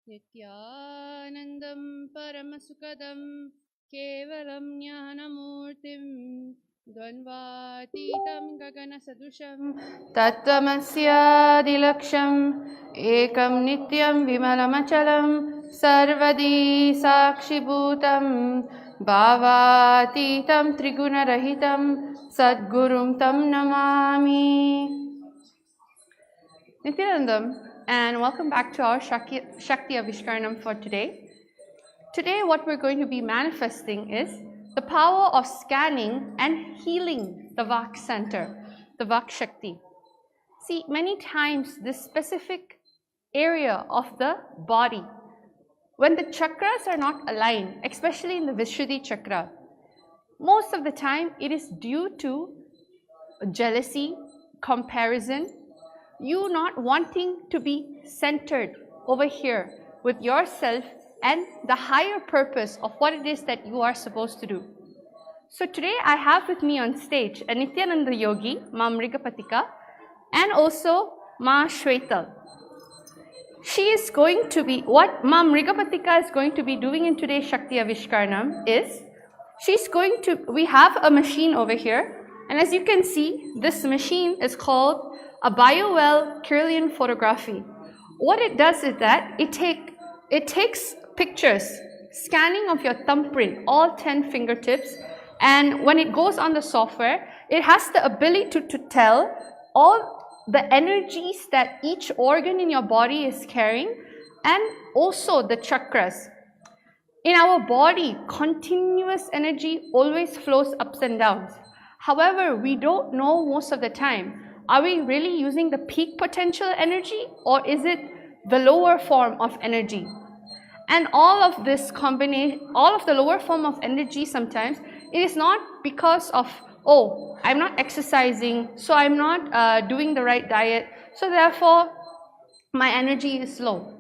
Nithyanandam Paramasukadam Kevalam Jnanamurtim Dvanvatitam Gagana Sadusham Tattvamasya Dilaksham Ekam Nityam Vimalamachalam Sarvadi Sakshibhutam Bhavatitam Trigunarahitam Sadgurum Tam Namami. Nithyanandam, and welcome back to our Shakthi Avishkarana for today. Today what we're going to be manifesting is the power of scanning and healing the Vak center, the Vak Shakti. See, many times this specific area of the body, when the chakras are not aligned, especially in the Vishuddhi chakra, most of the time it is due to jealousy, comparison, you not wanting to be centered over here with yourself and the higher purpose of what it is that you are supposed to do. So today I have with me on stage a Nithyananda yogi, Ma Mrigapatika, and also Ma Shweta. She is going to be, what Ma Mrigapatika is going to be doing in today's Shakthi Avishkaranam is, we have a machine over here, and as you can see, this machine is called a biowell Kirlian photography. What it does is that it takes pictures, scanning of your thumbprint, all 10 fingertips, and when it goes on the software, it has the ability to tell all the energies that each organ in your body is carrying, and also the chakras. In our body, continuous energy always flows ups and downs. However, we don't know most of the time, are we really using the peak potential energy, or is it the lower form of energy? And all of this combination, all of the lower form of energy, sometimes it is not because of, oh, I'm not exercising, so I'm not doing the right diet, so therefore my energy is low.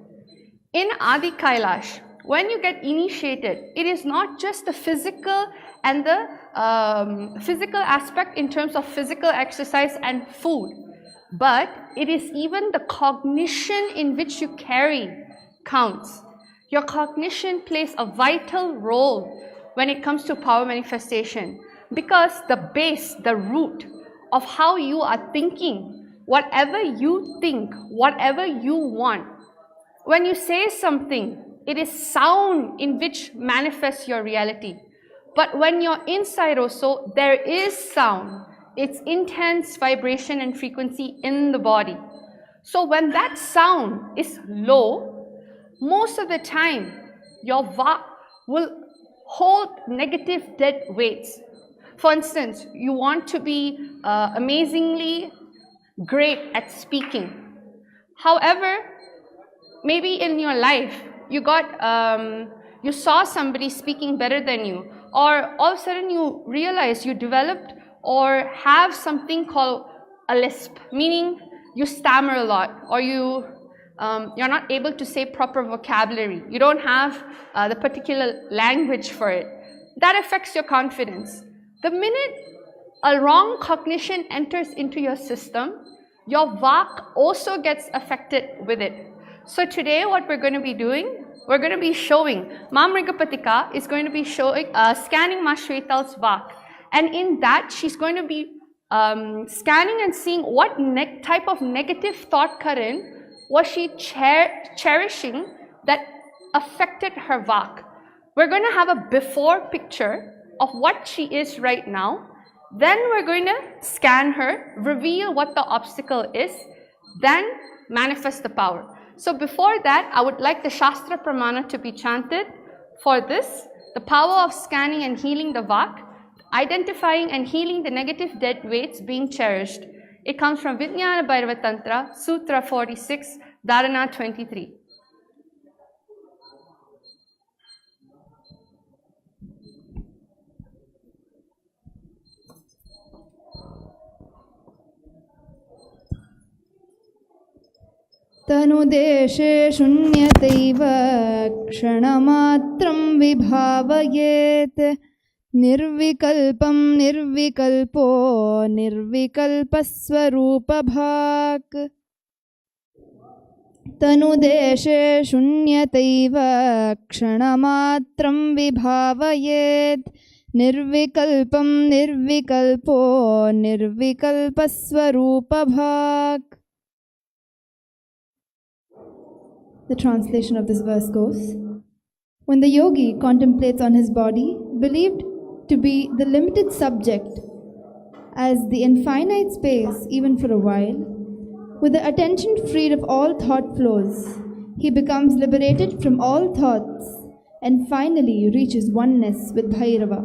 In Adi Kailash, when you get initiated, it is not just the physical and the physical aspect in terms of physical exercise and food, but it is even the cognition in which you carry counts. Your cognition plays a vital role when it comes to power manifestation, because the base, the root of how you are thinking, whatever you think, whatever you want, when you say something, it is sound in which manifests your reality. But when you're inside also, there is sound. It's intense vibration and frequency in the body. So when that sound is low, most of the time, your Vak will hold negative dead weights. For instance, you want to be amazingly great at speaking. However, maybe in your life, you saw somebody speaking better than you, or all of a sudden you realize you developed or have something called a lisp, meaning you stammer a lot, or you're not able to say proper vocabulary. You don't have the particular language for it. That affects your confidence. The minute a wrong cognition enters into your system, your Vak also gets affected with it. So today what we're going to be doing, we're going to be showing, Ma Mrigapatika is going to be showing, scanning Ma Shwetal's Vak. And in that, she's going to be scanning and seeing what type of negative thought current was she cherishing that affected her Vak. We're going to have a before picture of what she is right now. Then we're going to scan her, reveal what the obstacle is, then manifest the power. So before that, I would like the Shastra Pramana to be chanted for this, the power of scanning and healing the Vak, identifying and healing the negative dead weights being cherished. It comes from Vijnana Bhairava Tantra, Sutra 46, Dharana 23. तनुदेशे शून्यतैव क्षणमात्रं विभावयेत् निर्विकल्पं निर्विकल्पो निर्विकल्पस्वरूपभाक्. तनुदेशे शून्यतैव क्षणमात्रं विभावयेत् निर्विकल्पं निर्विकल्पो निर्विकल्पस्वरूपभाक्. The translation of this verse goes, when the yogi contemplates on his body, believed to be the limited subject as the infinite space even for a while, with the attention freed of all thought flows, he becomes liberated from all thoughts and finally reaches oneness with Bhairava,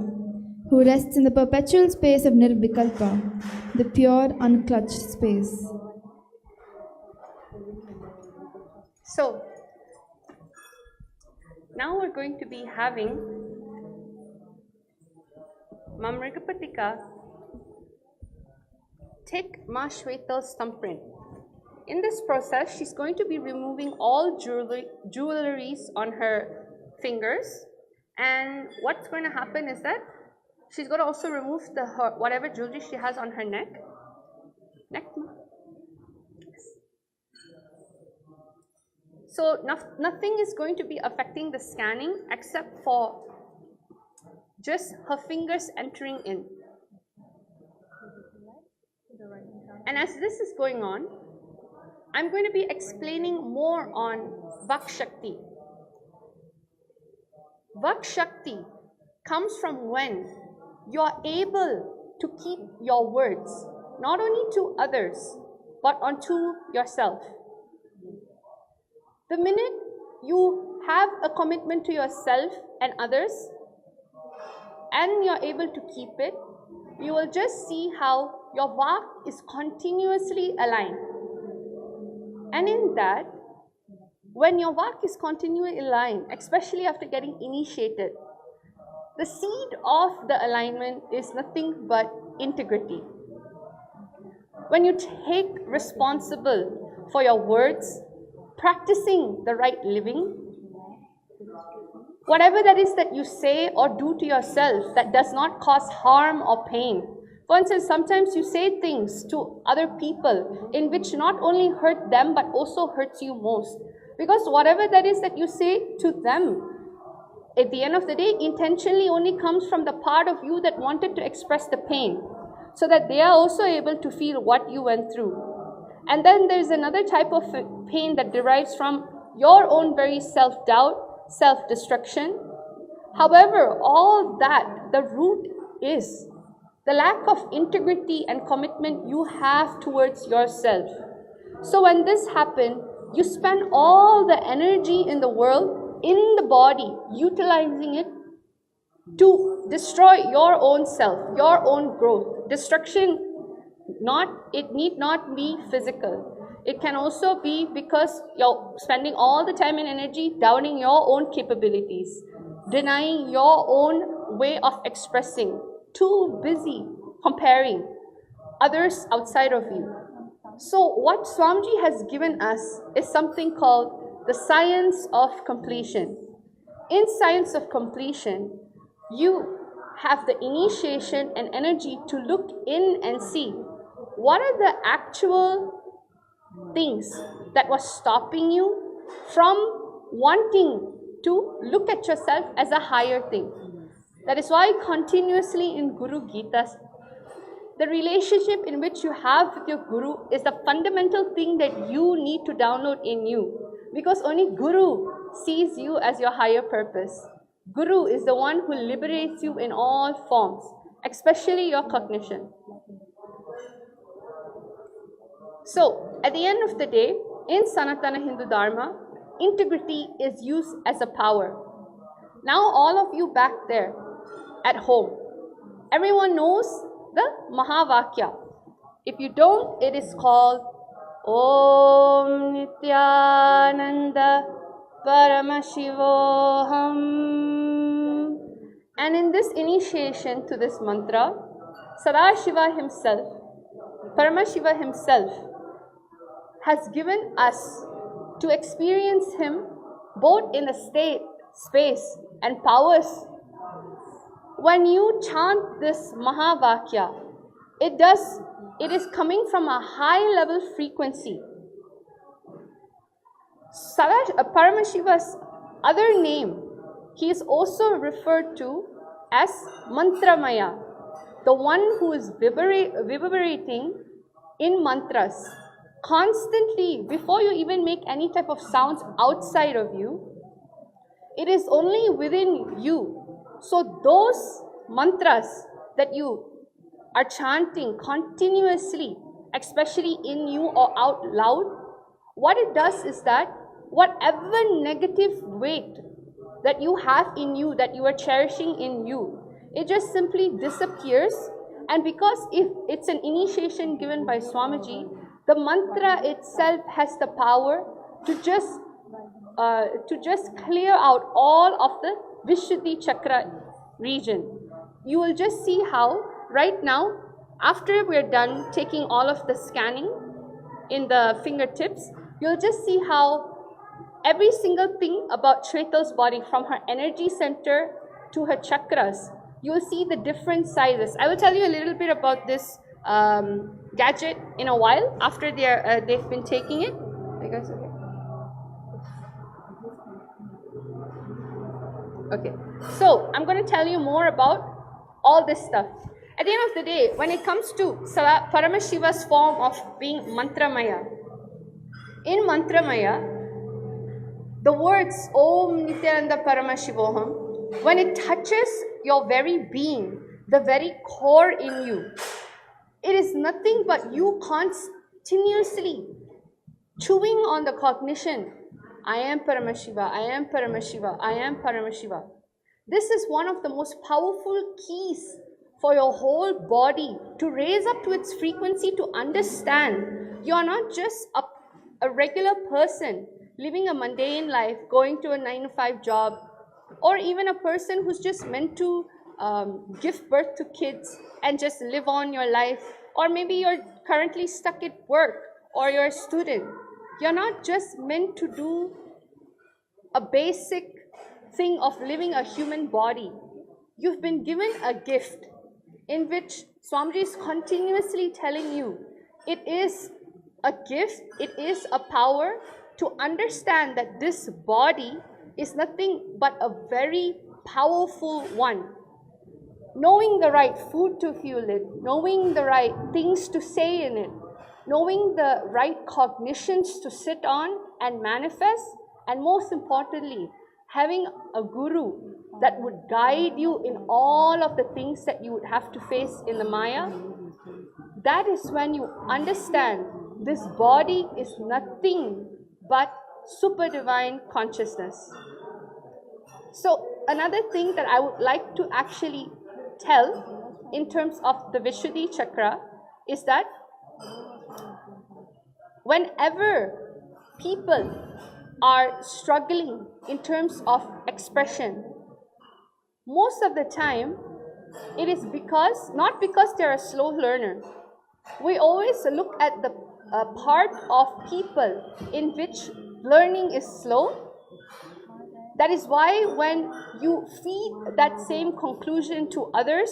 who rests in the perpetual space of Nirvikalpa, the pure unclutched space. So, now we're going to be having Mamrikapatika take Ma Shweta's thumbprint. In this process, she's going to be removing all jewelries on her fingers, and what's going to happen is that she's going to also remove whatever jewelry she has on her neck. So nothing is going to be affecting the scanning except for just her fingers entering in. And as this is going on, I'm going to be explaining more on Vak Shakti. Vak Shakti comes from when you are able to keep your words, not only to others, but unto yourself. The minute you have a commitment to yourself and others, and you're able to keep it, you will just see how your Vak is continuously aligned. And in that, when your Vak is continually aligned, especially after getting initiated, the seed of the alignment is nothing but integrity. When you take responsible for your words, practicing the right living, whatever that is that you say or do to yourself that does not cause harm or pain. For instance, sometimes you say things to other people in which not only hurt them but also hurts you most. Because whatever that is that you say to them, at the end of the day, intentionally only comes from the part of you that wanted to express the pain, so that they are also able to feel what you went through. And then there's another type of pain that derives from your own very self-doubt, self-destruction. However, all that, the root is the lack of integrity and commitment you have towards yourself. So when this happens, you spend all the energy in the world, in the body, utilizing it to destroy your own self, your own growth. Destruction, it need not be physical. It can also be because you're spending all the time and energy doubting your own capabilities, denying your own way of expressing, too busy comparing others outside of you. So what Swamiji has given us is something called the science of completion. In science of completion, you have the initiation and energy to look in and see what are the actual things that was stopping you from wanting to look at yourself as a higher thing. That is why continuously in Guru Gita, the relationship in which you have with your Guru is the fundamental thing that you need to download in you. Because only Guru sees you as your higher purpose. Guru is the one who liberates you in all forms, especially your cognition. So, at the end of the day, in Sanatana Hindu Dharma, integrity is used as a power. Now all of you back there at home, everyone knows the Mahavakya. If you don't, it is called Om Nithyananda Paramashiva. And in this initiation to this mantra, Sadashiva himself, Paramashiva himself, has given us to experience him both in the state, space and powers. When you chant this Mahavakya, it is coming from a high level frequency. Paramashiva's other name, he is also referred to as Mantramaya, the one who is vibrating in mantras. Constantly, before you even make any type of sounds outside of you, it is only within you. So those mantras that you are chanting continuously, especially in you or out loud, what it does is that whatever negative weight that you have in you, that you are cherishing in you, it just simply disappears. And because if it's an initiation given by Swamiji, the mantra itself has the power to just clear out all of the Vishuddhi Chakra region. You will just see how right now, after we're done taking all of the scanning in the fingertips, you'll just see how every single thing about Shwetal's body, from her energy center to her chakras, you'll see the different sizes. I will tell you a little bit about this gadget in a while after they've been taking it. Are you guys okay? Okay, so I'm going to tell you more about all this stuff. At the end of the day, when it comes to Paramashiva's form of being Mantramaya, in Mantramaya, the words Om Nithyananda Paramashivoham, when it touches your very being, the very core in you, it is nothing but you continuously chewing on the cognition, I am Paramashiva, I am Paramashiva, I am Paramashiva. This is one of the most powerful keys for your whole body to raise up to its frequency, to understand you are not just a regular person living a mundane life, going to a 9-to-5 job, or even a person who's just meant to give birth to kids and just live on your life, or maybe you're currently stuck at work, or you're a student. You're not just meant to do a basic thing of living a human body. You've been given a gift in which Swamiji is continuously telling you it is a gift, it is a power to understand that this body is nothing but a very powerful one. Knowing the right food to fuel it, knowing the right things to say in it, knowing the right cognitions to sit on and manifest, and most importantly, having a guru that would guide you in all of the things that you would have to face in the Maya. That is when you understand this body is nothing but super divine consciousness. So another thing that I would like to actually tell in terms of the Vishuddhi Chakra is that whenever people are struggling in terms of expression, most of the time it is not because they're a slow learner. We always look at the part of people in which learning is slow. That is why when you feed that same conclusion to others,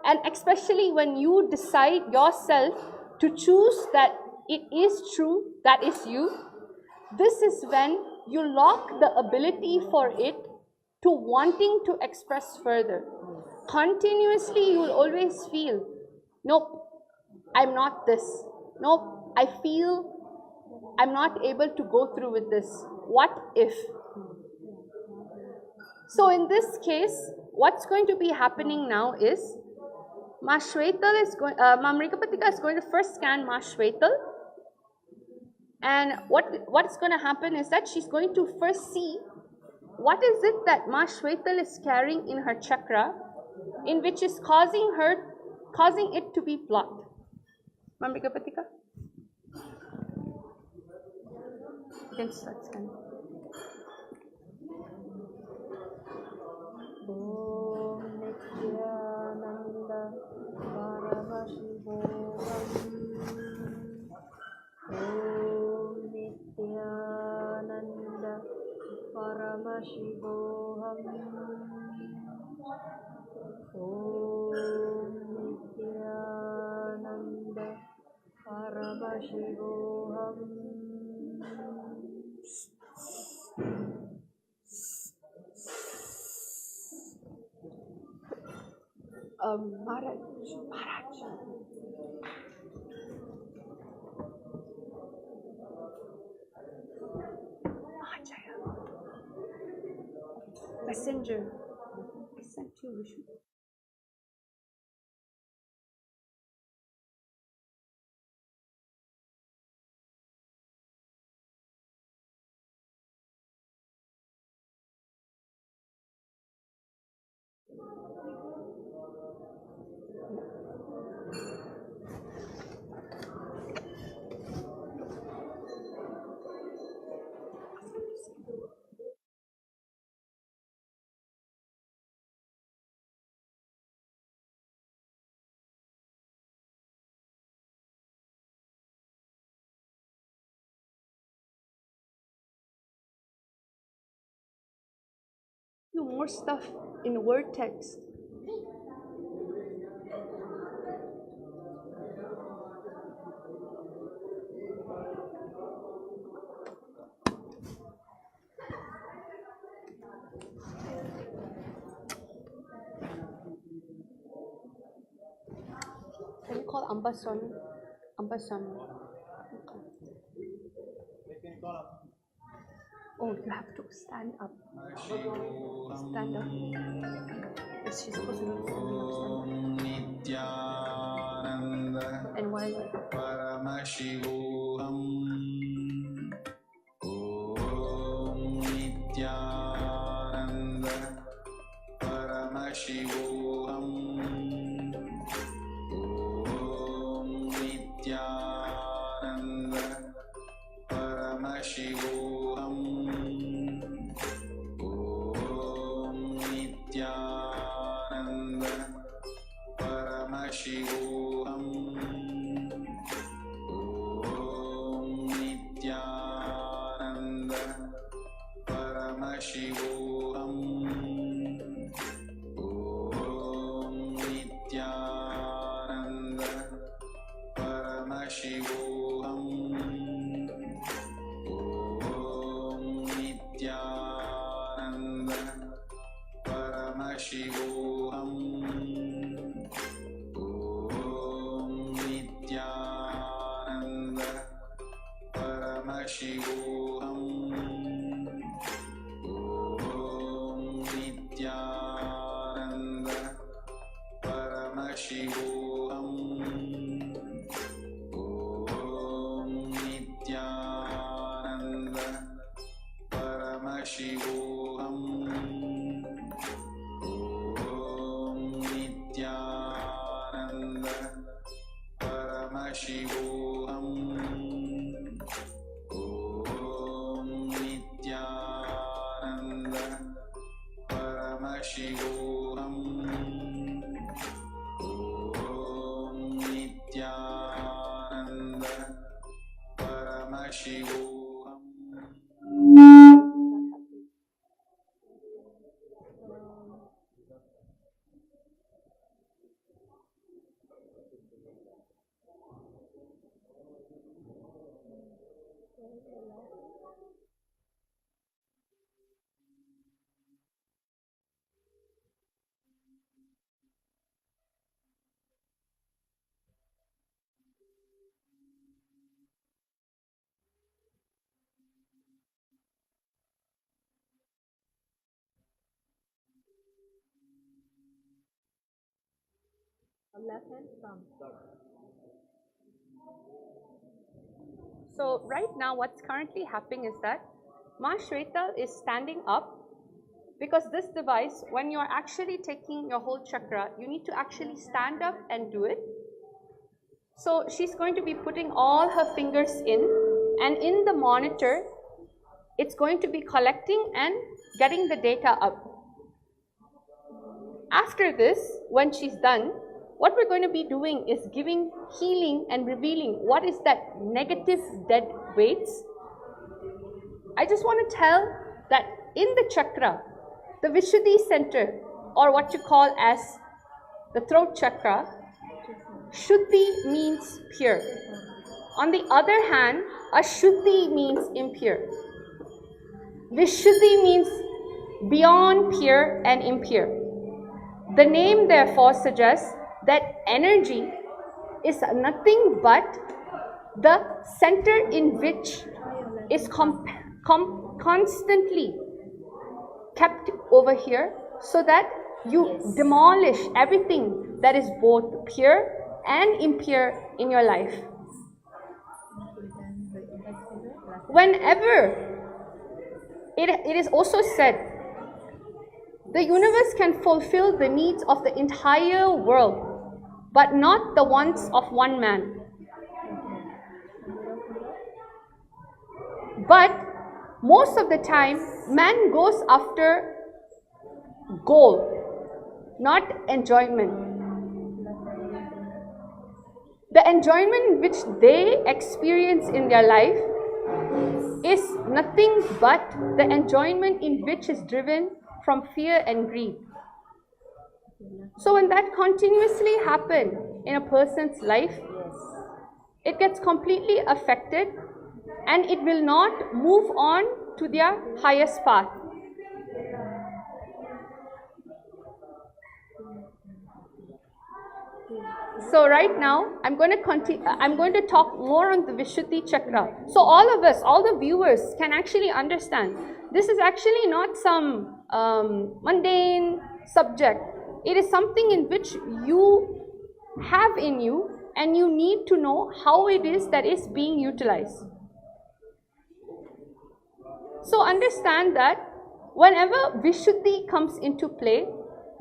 and especially when you decide yourself to choose that it is true, that is you, this is when you lock the ability for it to wanting to express further. Continuously, you will always feel, nope, I'm not this. Nope, I feel I'm not able to go through with this. What if? So in this case, what's going to be happening now is, Ma Shwetal is going, Ma Mrikapatika is going to first scan Ma Shwetal. And what's going to happen is that she's going to first see what is it that Ma Shwetal is carrying in her chakra, in which is causing it to be blocked. Ma Mrikapatika? You can start scanning. Om Nithyananda Paramashivoham. Om Nithyananda Paramashivoham. Om Nithyananda Paramashivoham. Maharaj. Messenger. I sent you Vishnu. Do more stuff in word text. Can you call Ambaswami? Ambaswami. Oh, you have to stand up. Stand up. Yes, she's supposed to be standing up. And while Paramashiva Nithyananda Paramashiva Nithyananda Paramashiva Nithyananda Paramashiva Nithyananda Paramashiva Nithyananda Paramashiva Nithyananda Paramashiva Nithyananda Paramashiva Nithyananda Paramashiva Nithyananda Paramashiva Nithyananda Paramashiva Nithyananda Paramashiva Nithyananda Paramashiva left hand thumb. So right now what's currently happening is that Ma Shweta is standing up, because this device, when you're actually taking your whole chakra, you need to actually stand up and do it. So she's going to be putting all her fingers in, and in the monitor, it's going to be collecting and getting the data up. After this, when she's done, what we're going to be doing is giving healing and revealing what is that negative dead weights. I just want to tell that in the chakra, the Vishuddhi center, or what you call as the throat chakra, Shuddhi means pure. On the other hand, Ashuddhi means impure. Vishuddhi means beyond pure and impure. The name therefore suggests that energy is nothing but the center in which is constantly kept over here, so that you demolish everything that is both pure and impure in your life. Whenever it is also said, the universe can fulfill the needs of the entire world, but not the wants of one man. But most of the time, man goes after goal, not enjoyment. The enjoyment which they experience in their life is nothing but the enjoyment in which is driven from fear and greed. So when that continuously happens in a person's life, it gets completely affected and it will not move on to their highest path. So right now, I'm going to talk more on the Vishuddhi Chakra. So all of us, all the viewers can actually understand. This is actually not some mundane subject. It is something in which you have in you and you need to know how it is that is being utilized. So understand that whenever Vishuddhi comes into play,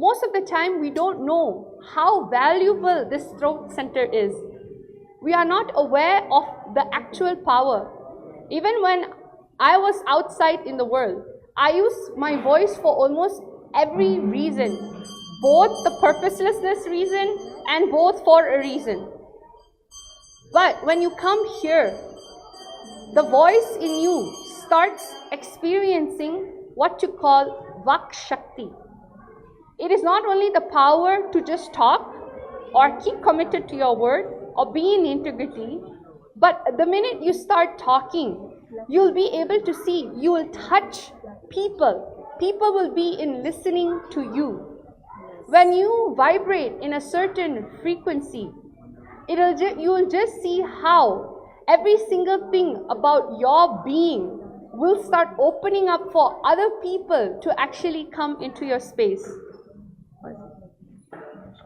most of the time we don't know how valuable this throat center is. We are not aware of the actual power. Even when I was outside in the world, I used my voice for almost every reason, both the purposelessness reason and both for a reason. But when you come here, the voice in you starts experiencing what you call Vak Shakti. It is not only the power to just talk or keep committed to your word or be in integrity, but the minute you start talking, you'll be able to see, you will touch people. People will be in listening to you. When you vibrate in a certain frequency, you will just see how every single thing about your being will start opening up for other people to actually come into your space.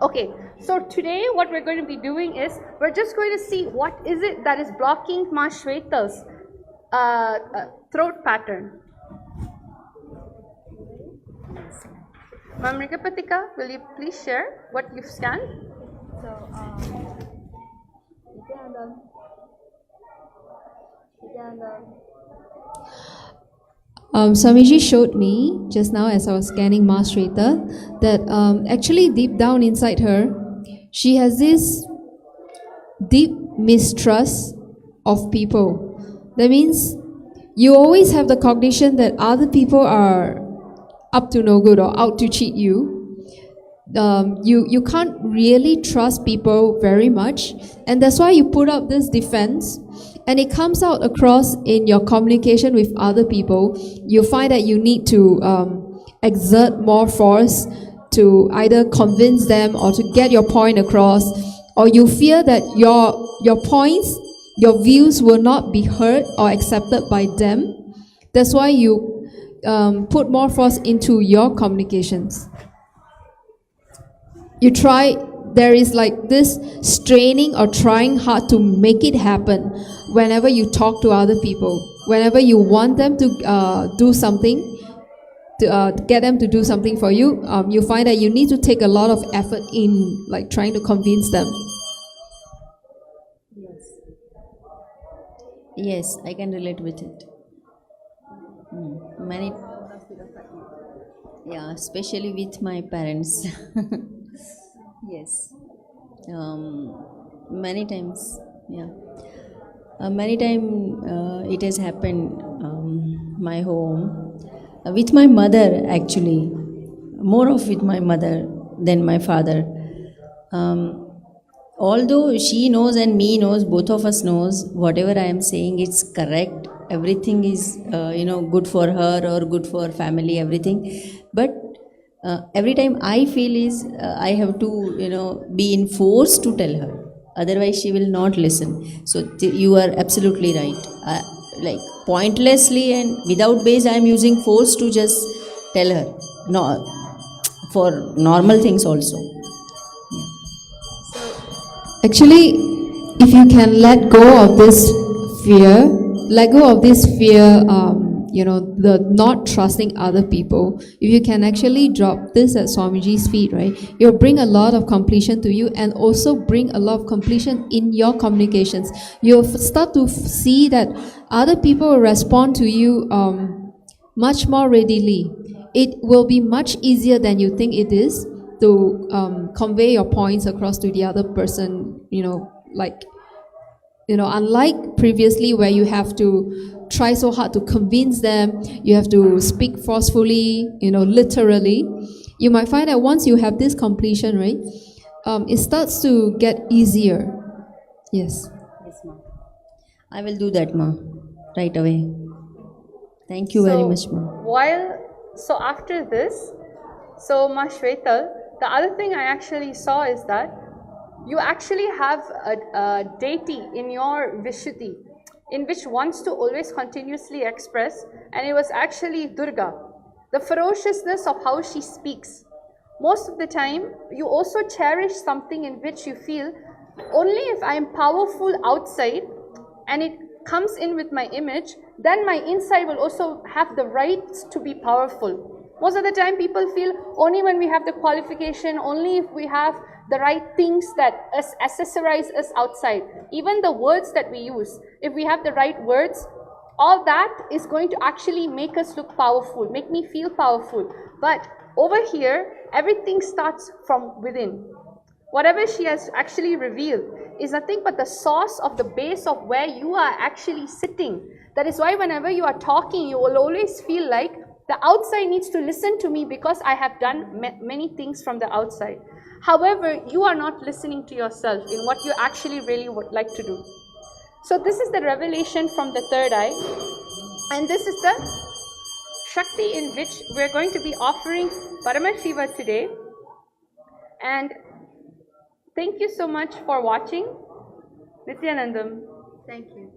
Okay, so today what we're going to be doing is, we're just going to see what is it that is blocking Ma Shweta's throat pattern. Ma'am Rigapatika, will you please share what you've scanned? So, Swamiji showed me just now as I was scanning Ma Shweta that actually deep down inside her, she has this deep mistrust of people. That means you always have the cognition that other people are up to no good or out to cheat you. You can't really trust people very much, and that's why you put up this defense, and it comes out across in your communication with other people. You find that you need to exert more force to either convince them or to get your point across, or you fear that your points, your views will not be heard or accepted by them. That's why you put more force into your communications. You try, there is like this straining or trying hard to make it happen whenever you talk to other people. Whenever you want them to do something, to get them to do something for you, you find that you need to take a lot of effort in like trying to convince them. Yes, I can relate with it. Especially with my parents. Yes. Many times, it has happened my home with my mother, actually more of with my mother than my father. Although she knows and me knows, both of us knows whatever I am saying it's correct, everything is good for her or good for family, everything. But every time I feel is I have to be enforced to tell her. Otherwise, she will not listen. So you are absolutely right. Like pointlessly and without base, I am using force to just tell her. No, for normal things also. Actually, if you can let go of this fear, the not trusting other people, if you can actually drop this at Swamiji's feet, right, you'll bring a lot of completion to you and also bring a lot of completion in your communications. You'll start to see that other people will respond to you much more readily. It will be much easier than you think it is to convey your points across to the other person, unlike previously where you have to try so hard to convince them, you have to speak forcefully, literally. You might find that once you have this completion, right, it starts to get easier. Yes. Yes, ma. I will do that, ma, right away. Thank you very much, ma. So after this, so Ma Shwetal, the other thing I actually saw is that you actually have a deity in your Vishuddhi, in which wants to always continuously express, and it was actually Durga. The ferociousness of how she speaks. Most of the time, you also cherish something in which you feel, only if I am powerful outside and it comes in with my image, then my inside will also have the right to be powerful. Most of the time people feel only when we have the qualification, only if we have the right things that accessorize us outside. Even the words that we use, if we have the right words, all that is going to actually make us look powerful, make me feel powerful. But over here, everything starts from within. Whatever she has actually revealed is nothing but the source of the base of where you are actually sitting. That is why whenever you are talking, you will always feel like the outside needs to listen to me because I have done many things from the outside. However, you are not listening to yourself in what you actually really would like to do. So this is the revelation from the third eye. And this is the Shakti in which we are going to be offering Paramashiva today. And thank you so much for watching. Nithyanandam. Thank you.